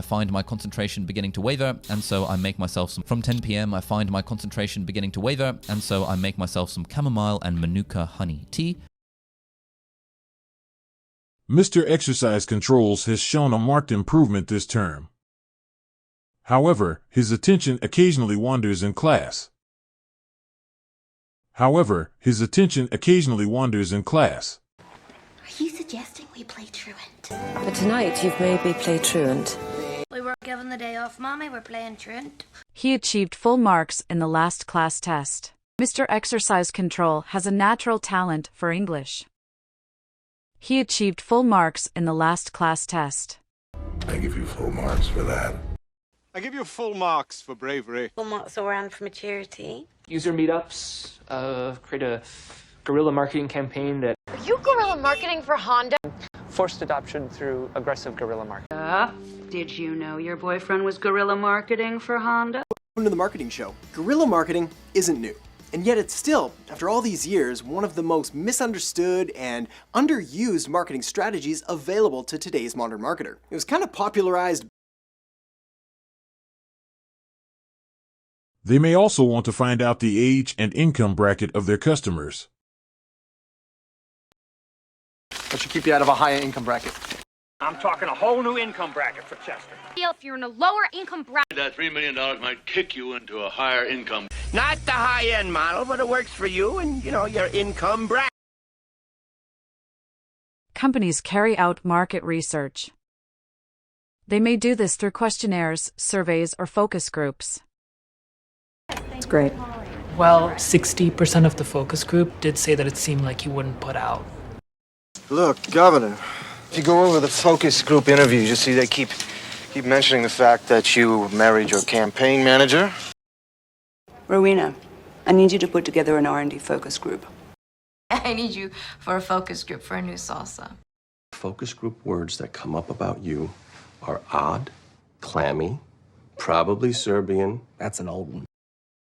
I find my concentration beginning to waver, and so I make myself some... From 10 p.m. I find my concentration beginning to waver, and so I make myself some chamomile and manuka honey tea. Mr. Exercise Controls has shown a marked improvement this term. However, his attention occasionally wanders in class. Are you suggesting we play truant? But tonight you've made me play truant. We were given the day off, Mommy. We're playing truant. He achieved full marks in the last class test. Mr. Exercise Control has a natural talent for English. He achieved full marks in the last class test. I give you full marks for that. I give you full marks for bravery. Full marks around for maturity. User meetups, create a guerrilla marketing campaign that... Are you guerrilla marketing for Honda? Forced adoption through aggressive guerrilla marketing. Did you know your boyfriend was guerrilla marketing for Honda? Welcome to the Marketing Show. Guerrilla marketing isn't new. And yet it's still, after all these years, one of the most misunderstood and underused marketing strategies available to today's modern marketer. It was kind of popularized. They may also want to find out the age and income bracket of their customers. That should keep you out of a higher income bracket. I'm talking a whole new income bracket for Chester. If you're in a lower income bracket... That $3 million might kick you into a higher income. Not the high-end model, but it works for you and, your income bracket. Companies carry out market research. They may do this through questionnaires, surveys, or focus groups. It's great. Well, 60% of the focus group did say that it seemed like you wouldn't put out. Look, Governor, if you go over the focus group interviews, you see they keep mentioning the fact that you married your campaign manager. Rowena, I need you to put together an R&D focus group. I need you for a focus group for a new salsa. Focus group words that come up about you are odd, clammy, probably Serbian. That's an old one.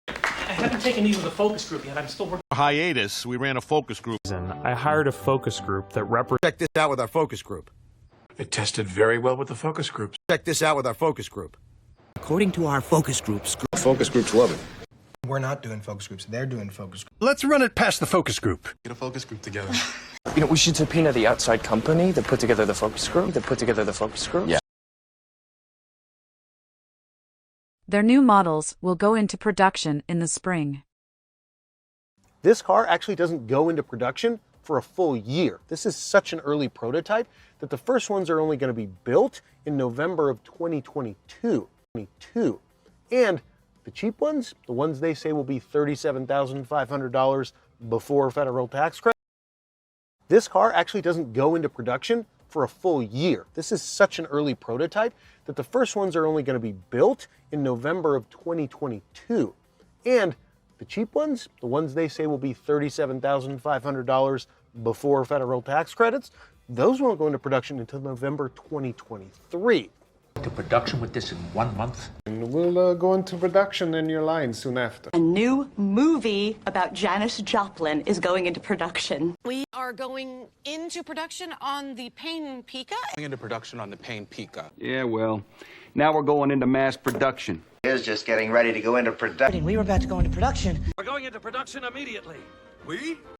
I haven't taken these with a focus group yet. I'm still working. Hiatus, we ran a focus group. I hired a focus group that Check this out with our focus group. It tested very well with the focus groups. Check this out with our focus group. According to our focus groups... Focus groups love it. We're not doing focus groups. They're doing focus groups. Let's run it past the focus group. Get a focus group together. We should subpoena the outside company that put together the focus group. Yeah. Their new models will go into production in the spring. This car actually doesn't go into production for a full year. This is such an early prototype that the first ones are only going to be built in November of 2022. And the cheap ones, the ones they say will be $37,500 before federal tax credit, this car actually doesn't go into production for a full year. This is such an early prototype that the first ones are only going to be built in November of 2022. And the cheap ones, the ones they say will be $37,500 before federal tax credits, those won't go into production until November 2023. To production with this in 1 month? And we'll go into production in your line soon after. A new movie about Janis Joplin is going into production. We are going into production on the Payne Pika. Going into production on the Payne Pika. Yeah, well, now we're going into mass production. Is just getting ready to go into production. We were about to go into production. We're going into production immediately. We?